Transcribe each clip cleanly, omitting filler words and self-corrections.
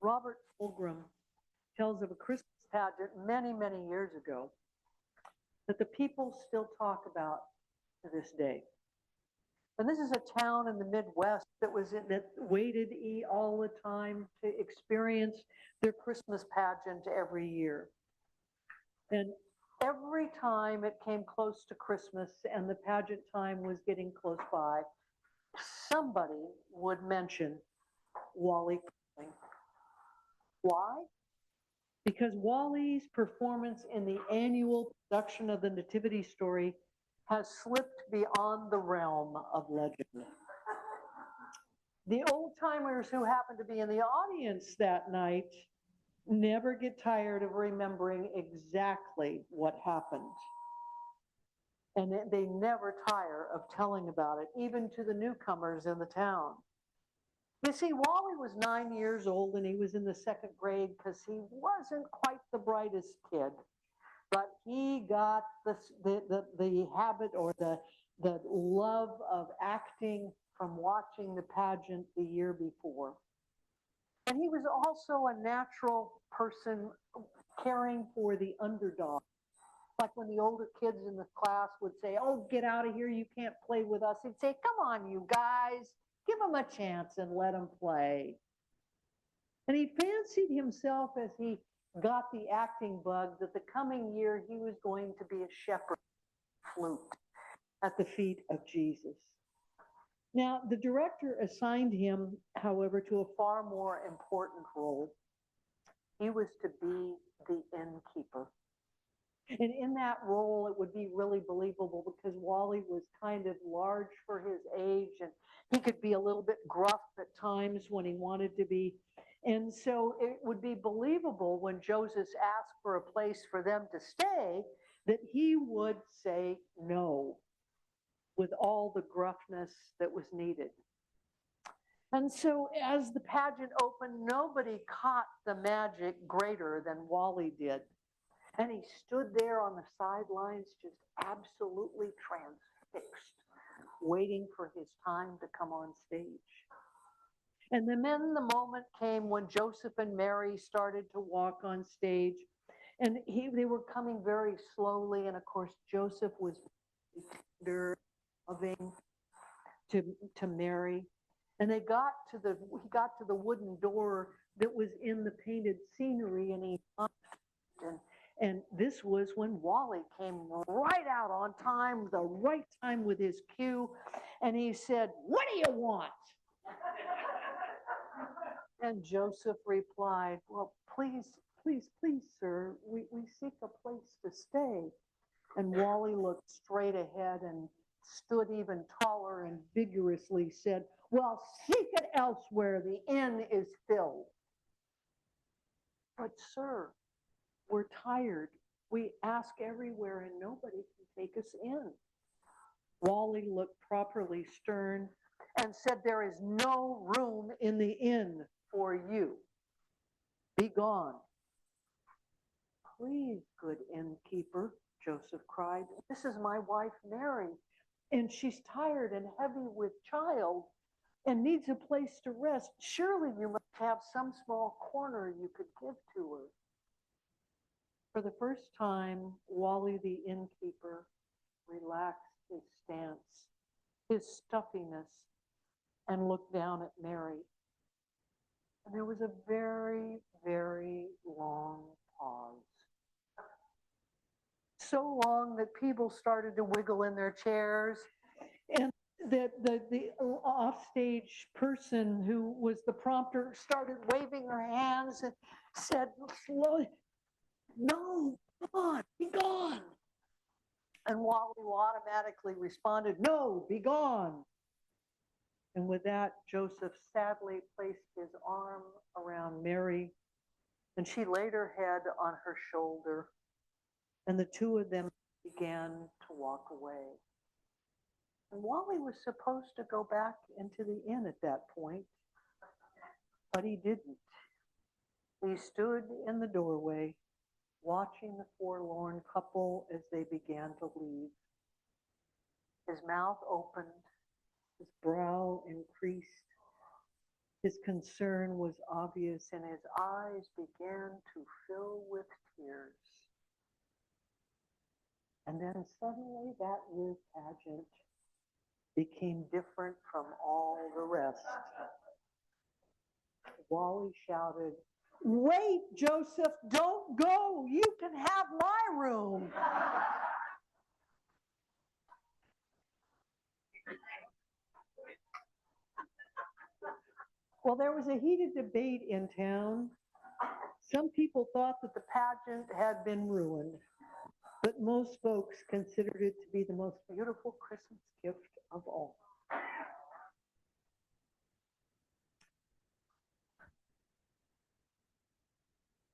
Robert Fulghum tells of a Christmas pageant many, many years ago that the people still talk about to this day. And this is a town in the Midwest that waited all the time to experience their Christmas pageant every year. And every time it came close to Christmas and the pageant time was getting close by, somebody would mention Wally Cooley. Why? Because Wally's performance in the annual production of the Nativity Story has slipped beyond the realm of legend. The old-timers who happened to be in the audience that night never get tired of remembering exactly what happened. And they never tire of telling about it, even to the newcomers in the town. You see, Wally was 9 years old and he was in the second grade because he wasn't quite the brightest kid, but he got the habit or the love of acting from watching the pageant the year before. And he was also a natural person caring for the underdog. Like when the older kids in the class would say, "Oh, get out of here, you can't play with us." He'd say, "Come on, you guys, give them a chance and let them play." And he fancied himself, as he got the acting bug, that the coming year he was going to be a shepherd flute at the feet of Jesus. Now, the director assigned him, however, to a far more important role. He was to be the innkeeper. And in that role, it would be really believable because Wally was kind of large for his age and he could be a little bit gruff at times when he wanted to be. And so it would be believable when Joseph asked for a place for them to stay that he would say no with all the gruffness that was needed. And so as the pageant opened, nobody caught the magic greater than Wally did. And he stood there on the sidelines, just absolutely transfixed, waiting for his time to come on stage. And then the moment came when Joseph and Mary started to walk on stage. And they were coming very slowly. And of course, Joseph was loving to Mary. And he got to the wooden door that was in the painted scenery, and he knocked. And this was when Wally came right out on time, the right time with his cue. And he said, "What do you want?" And Joseph replied, "Well, please, sir, we seek a place to stay." And Wally looked straight ahead and stood even taller and vigorously said, "Well, seek it elsewhere. The inn is filled." "But, sir, we're tired. We ask everywhere and nobody can take us in." Wally looked properly stern and said, "There is no room in the inn for you. Be gone." "Please, good innkeeper," Joseph cried, "this is my wife, Mary, and she's tired and heavy with child and needs a place to rest. Surely you must have some small corner you could give to her." For the first time, Wally the innkeeper relaxed his stance, his stuffiness, and looked down at Mary. And there was a very, very long pause. So long that people started to wiggle in their chairs, and that the offstage person who was the prompter started waving her hands and said slowly, "No, come on, be gone." And Wally automatically responded, "No, be gone." And with that, Joseph sadly placed his arm around Mary, and she laid her head on her shoulder, and the two of them began to walk away. And Wally was supposed to go back into the inn at that point, but he didn't. He stood in the doorway, watching the forlorn couple as they began to leave. His mouth opened, his brow increased, His concern was obvious, and his eyes began to fill with tears. And then suddenly that year's pageant became different from all the rest. Wally shouted, "Wait, Joseph, don't go. You can have my room." Well, there was a heated debate in town. Some people thought that the pageant had been ruined, but most folks considered it to be the most beautiful Christmas gift of all.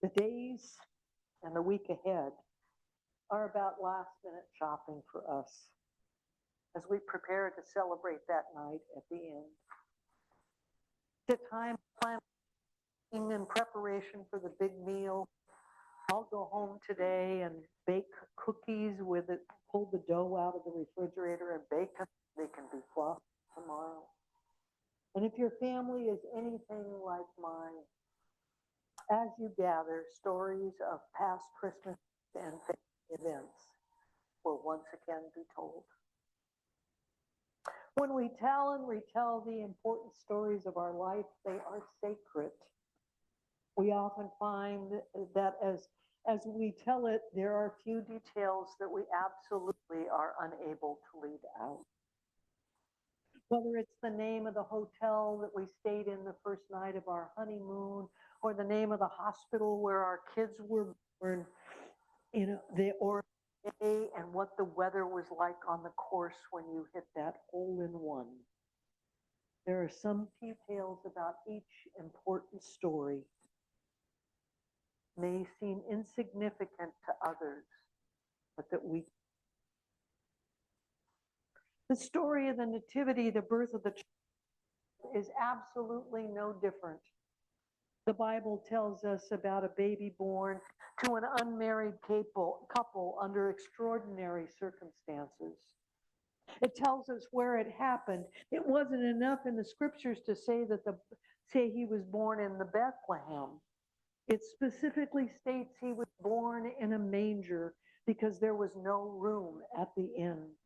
The days and the week ahead are about last-minute shopping for us as we prepare to celebrate that night at the end. The time planning in preparation for the big meal. I'll go home today and bake cookies with it, pull the dough out of the refrigerator and bake them. They can be fluffed tomorrow. And if your family is anything like mine, as you gather, stories of past Christmas and events will once again be told. When we tell and retell the important stories of our life, they are sacred. We often find that as we tell it, there are few details that we absolutely are unable to leave out. Whether it's the name of the hotel that we stayed in the first night of our honeymoon, or the name of the hospital where our kids were born, or and what the weather was like on the course when you hit that hole in one. There are some details about each important story. May seem insignificant to others, but that the story of the nativity, the birth of the child, is absolutely no different. The Bible tells us about a baby born to an unmarried couple under extraordinary circumstances. It tells us where it happened. It wasn't enough in the scriptures to say say he was born in the Bethlehem. It specifically states he was born in a manger because there was no room at the inn.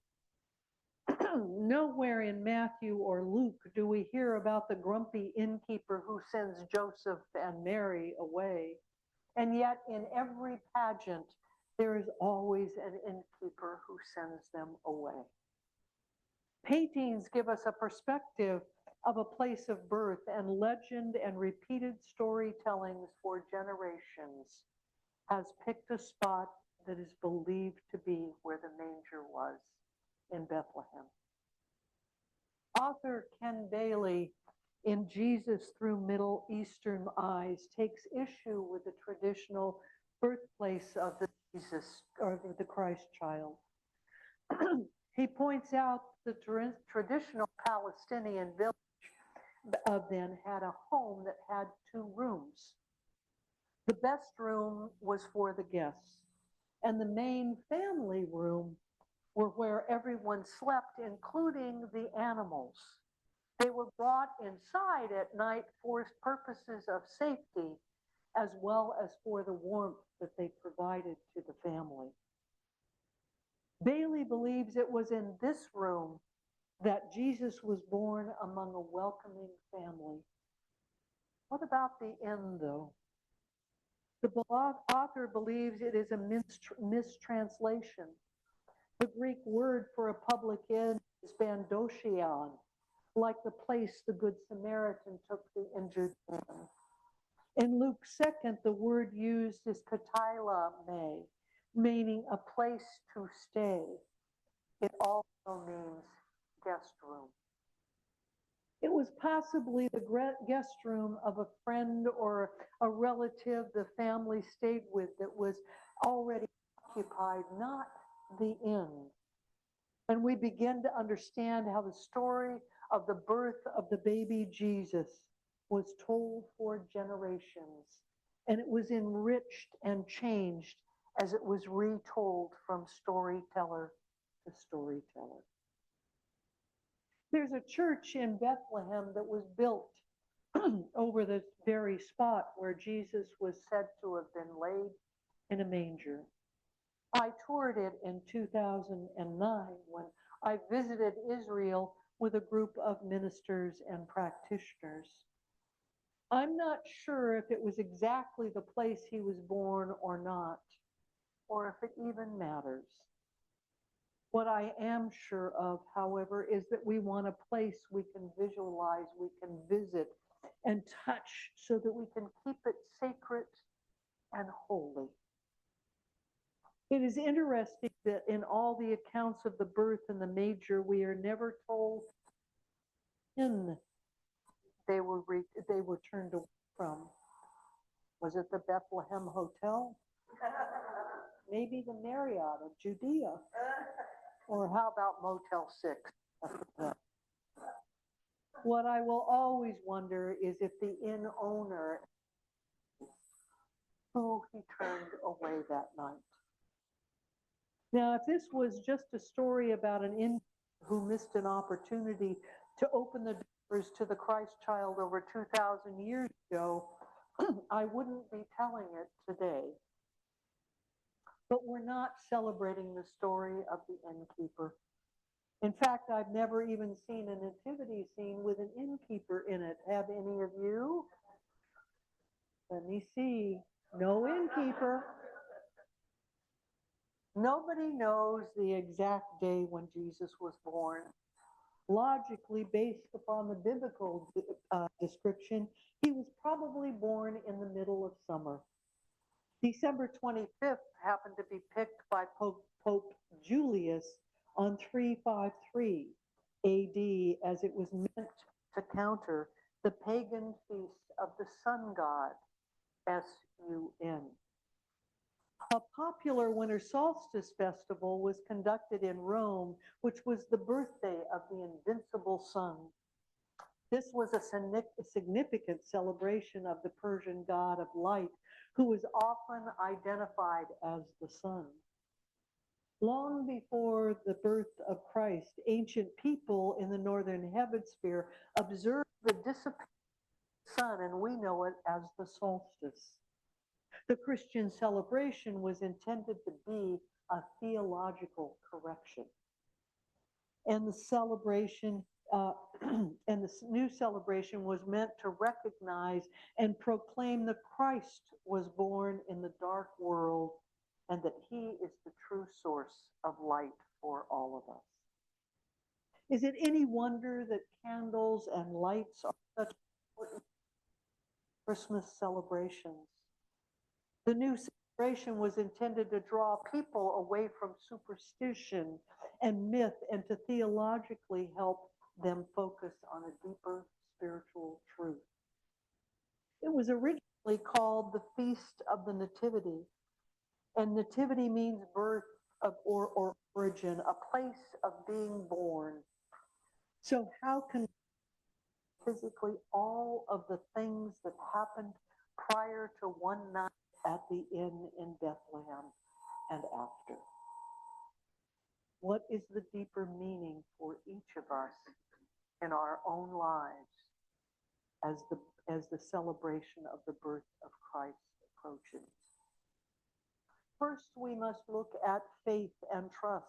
Nowhere in Matthew or Luke do we hear about the grumpy innkeeper who sends Joseph and Mary away. And yet in every pageant, there is always an innkeeper who sends them away. Paintings give us a perspective of a place of birth, and legend and repeated storytellings for generations has picked a spot that is believed to be where the manger was in Bethlehem. Author Ken Bailey, in Jesus Through Middle Eastern Eyes, takes issue with the traditional birthplace of the Jesus or the Christ child. He points out the traditional Palestinian village of then had a home that had two rooms. The best room was for the guests, and the main family room were where everyone slept, including the animals. They were brought inside at night for purposes of safety, as well as for the warmth that they provided to the family. Bailey believes it was in this room that Jesus was born among a welcoming family. What about the inn, though? The author believes it is a mistranslation. The Greek word for a public inn is bandochion, like the place the Good Samaritan took the injured man. In Luke 2nd, the word used is katailame, meaning a place to stay. It also means guest room. It was possibly the guest room of a friend or a relative the family stayed with that was already occupied, not the inn. And we begin to understand how the story of the birth of the baby Jesus was told for generations, and it was enriched and changed as it was retold from storyteller to storyteller. There's a church in Bethlehem that was built over the very spot where Jesus was said to have been laid in a manger. I toured it in 2009 when I visited Israel with a group of ministers and practitioners. I'm not sure if it was exactly the place he was born or not, or if it even matters. What I am sure of, however, is that we want a place we can visualize, we can visit and touch so that we can keep it sacred and holy. It is interesting that in all the accounts of the birth in the manger, we are never told when they were turned away from. Was it the Bethlehem Hotel? Maybe the Marriott of Judea? Or how about Motel 6? What I will always wonder is if the inn owner, who he turned away that night. Now, if this was just a story about an inn who missed an opportunity to open the doors to the Christ child over 2,000 years ago, I wouldn't be telling it today. But we're not celebrating the story of the innkeeper. In fact, I've never even seen a nativity scene with an innkeeper in it. Have any of you? Let me see. No innkeeper. Nobody knows the exact day when Jesus was born. Logically, based upon the biblical description, he was probably born in the middle of summer. December 25th happened to be picked by Pope Julius on 353 AD, as it was meant to counter the pagan feast of the sun god, S-U-N. A popular winter solstice festival was conducted in Rome, which was the birthday of the invincible sun. This was a significant celebration of the Persian god of light, who was often identified as the sun. Long before the birth of Christ, ancient people in the northern hemisphere observed the dissipation of the sun, and we know it as the solstice. The Christian celebration was intended to be a theological correction. And the celebration and the new celebration was meant to recognize and proclaim that Christ was born in the dark world and that he is the true source of light for all of us. Is it any wonder that candles and lights are such important Christmas celebrations? The new celebration was intended to draw people away from superstition and myth and to theologically help them focus on a deeper spiritual truth. It was originally called the Feast of the Nativity, and nativity means birth of or origin, a place of being born. So how can physically all of the things that happened prior to one night at the inn in Bethlehem and after? What is the deeper meaning for each of us in our own lives as the celebration of the birth of Christ approaches? First, we must look at faith and trust.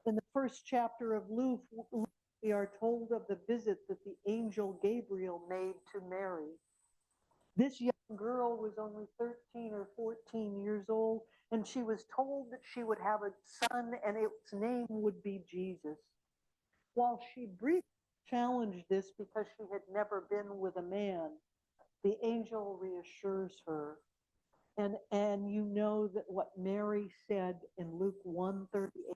In the first chapter of Luke, we are told of the visit that the angel Gabriel made to Mary. This young girl was only 13 or 14 years old, and she was told that she would have a son and its name would be Jesus. While she briefly challenged this because she had never been with a man, the angel reassures her. And you know that what Mary said in Luke 1:38,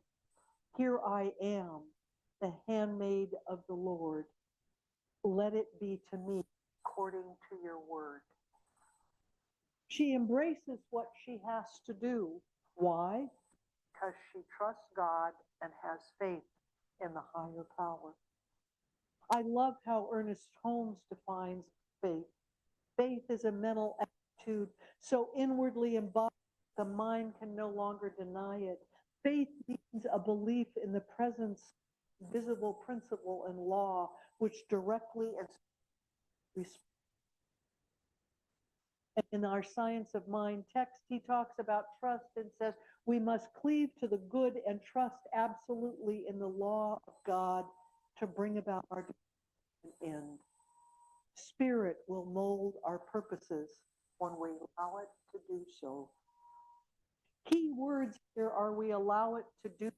"Here I am, the handmaid of the Lord. Let it be to me according to your word." She embraces what she has to do. Why? Because she trusts God and has faith in the higher power. I love how Ernest Holmes defines faith. Faith is a mental attitude so inwardly embodied the mind can no longer deny it. Faith means a belief in the presence of visible principle and law which directly and respond And in our Science of Mind text, he talks about trust and says, we must cleave to the good and trust absolutely in the law of God to bring about our end. Spirit will mold our purposes when we allow it to do so. Key words here are we allow it to do.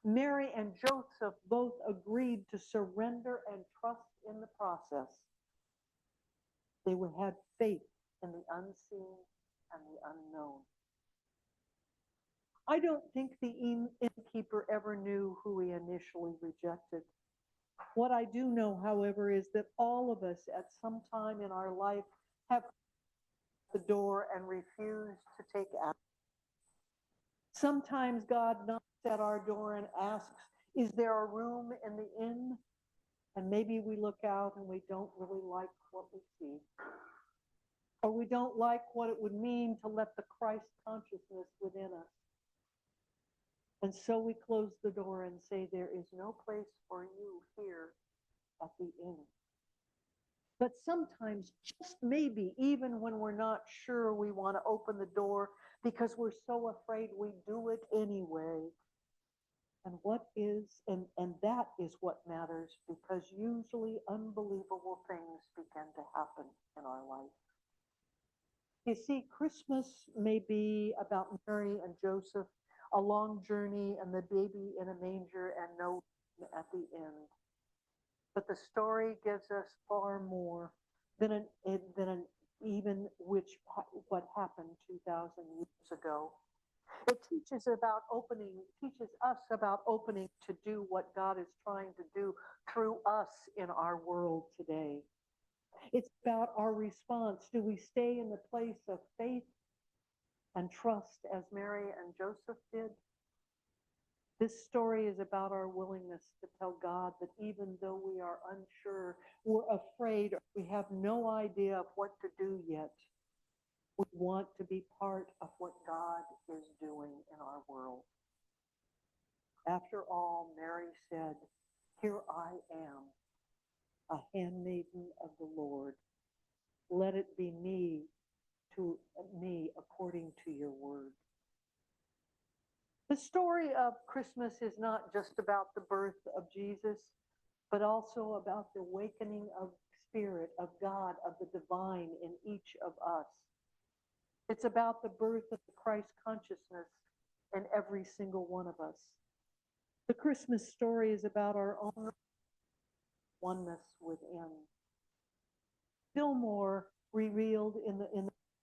Mary and Joseph both agreed to surrender and trust in the process. They had faith in the unseen and the unknown. I don't think the innkeeper ever knew who he initially rejected. What I do know, however, is that all of us at some time in our life have the door and refused to take action. Sometimes God knocks at our door and asks, is there a room in the inn? And maybe we look out and we don't really like what we see. Or we don't like what it would mean to let the Christ consciousness within us. And so we close the door and say, there is no place for you here at the inn. But sometimes, just maybe, even when we're not sure we want to open the door because we're so afraid, we do it anyway. And that is what matters, because usually unbelievable things begin to happen in our life. You see, Christmas may be about Mary and Joseph, a long journey and the baby in a manger and no at the end. But the story gives us far more than what happened 2,000 years ago. It teaches us about opening to do what God is trying to do through us in our world today. It's about our response. Do we stay in the place of faith and trust as Mary and Joseph did? This story is about our willingness to tell God that even though we are unsure, we're afraid, or we have no idea of what to do yet, we want to be part of what God is doing in our world. After all, Mary said, here I am, a handmaiden of the Lord. Let it be me according to your word. The story of Christmas is not just about the birth of Jesus, but also about the awakening of Spirit, of God, of the divine in each of us. It's about the birth of the Christ consciousness in every single one of us. The Christmas story is about our own oneness within. Fillmore, revealed in the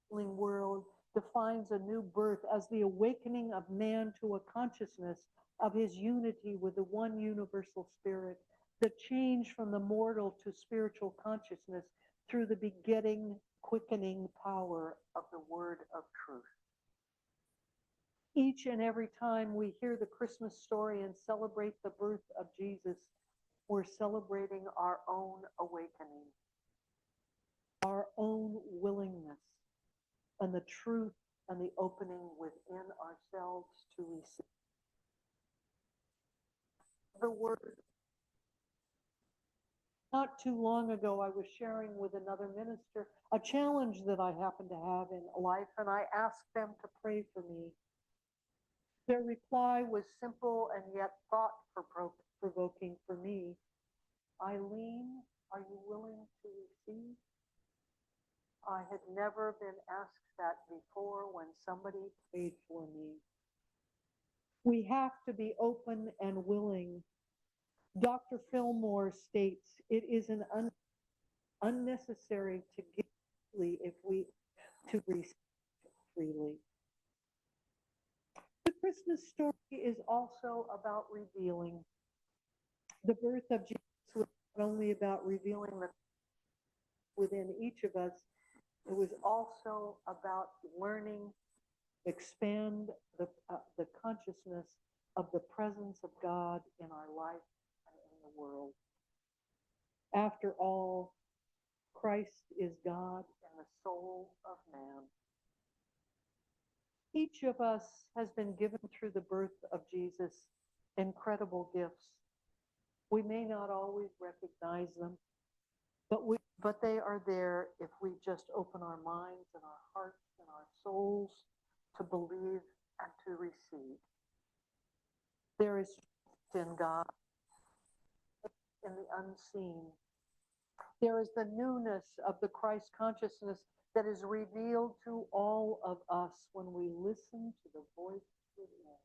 healing world, defines a new birth as the awakening of man to a consciousness of his unity with the one universal spirit, the change from the mortal to spiritual consciousness through the begetting, quickening power of the word of truth. Each and every time we hear the Christmas story and celebrate the birth of Jesus, we're celebrating our own awakening, our own willingness, and the truth and the opening within ourselves to receive the word. Not too long ago, I was sharing with another minister a challenge that I happen to have in life, and I asked them to pray for me. Their reply was simple and yet thought-provoking for me. Eileen, are you willing to receive? I had never been asked that before when somebody prayed for me. We have to be open and willing. Dr. Fillmore states it is unnecessary to give freely if we to receive freely. The Christmas story is also about revealing. The birth of Jesus was not only about revealing the within each of us, it was also about learning, expand the consciousness of the presence of God in our life and in the world. After all, Christ is God in the soul of man. Each of us has been given through the birth of Jesus incredible gifts. We may not always recognize them, but we're but they are there if we just open our minds and our hearts and our souls to believe and to receive. There is truth in God, in the unseen. There is the newness of the Christ consciousness that is revealed to all of us when we listen to the voice within.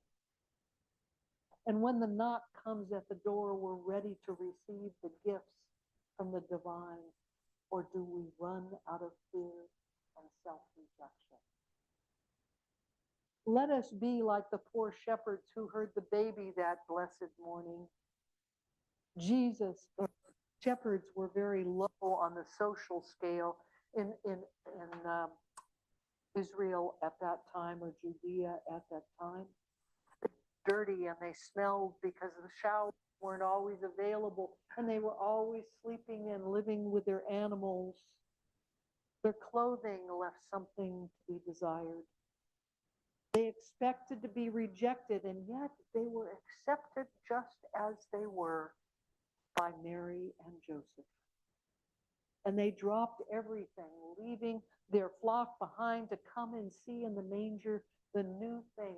And when the knock comes at the door, we're ready to receive the gifts from the divine, or do we run out of fear and self-rejection? Let us be like the poor shepherds who heard the baby that blessed morning. Jesus, shepherds were very low on the social scale in Israel at that time, or Judea at that time. Dirty, and they smelled because the showers weren't always available, and they were always sleeping and living with their animals. Their clothing left something to be desired. They expected to be rejected, and yet they were accepted just as they were by Mary and Joseph. And they dropped everything, leaving their flock behind to come and see in the manger the new thing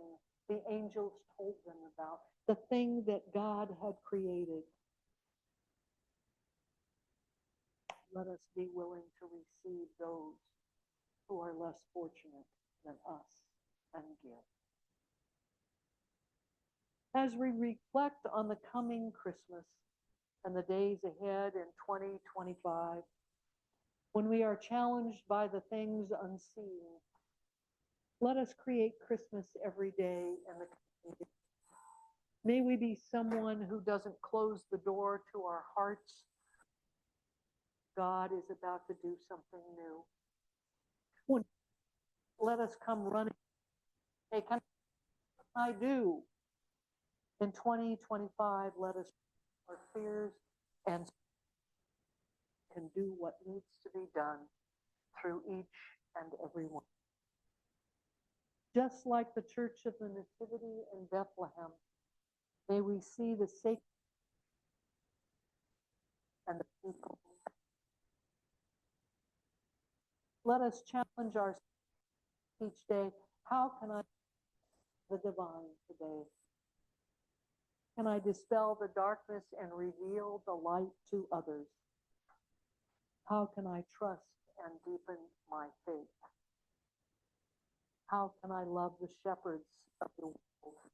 the angels told them about, the thing that God had created. Let us be willing to receive those who are less fortunate than us and give. As we reflect on the coming Christmas and the days ahead in 2025, when we are challenged by the things unseen, let us create Christmas every day in the community. May we be someone who doesn't close the door to our hearts. God is about to do something new. Let us come running. Hey, can I do? In 2025, let us our fears and can do what needs to be done through each and every one. Just like the Church of the Nativity in Bethlehem, may we see the sacred and the people. Let us challenge ourselves each day. How can I the divine today? Can I dispel the darkness and reveal the light to others? How can I trust and deepen my faith? How can I love the shepherds of the world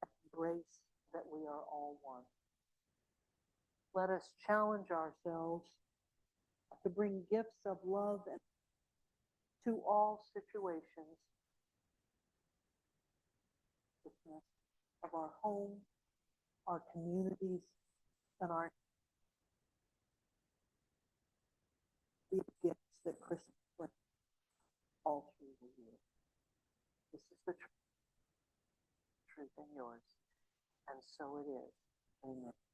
and embrace that we are all one? Let us challenge ourselves to bring gifts of love and to all situations of our home, our communities, and our gifts that Christmas brings all through the year. This is the truth in yours, and so it is. Amen.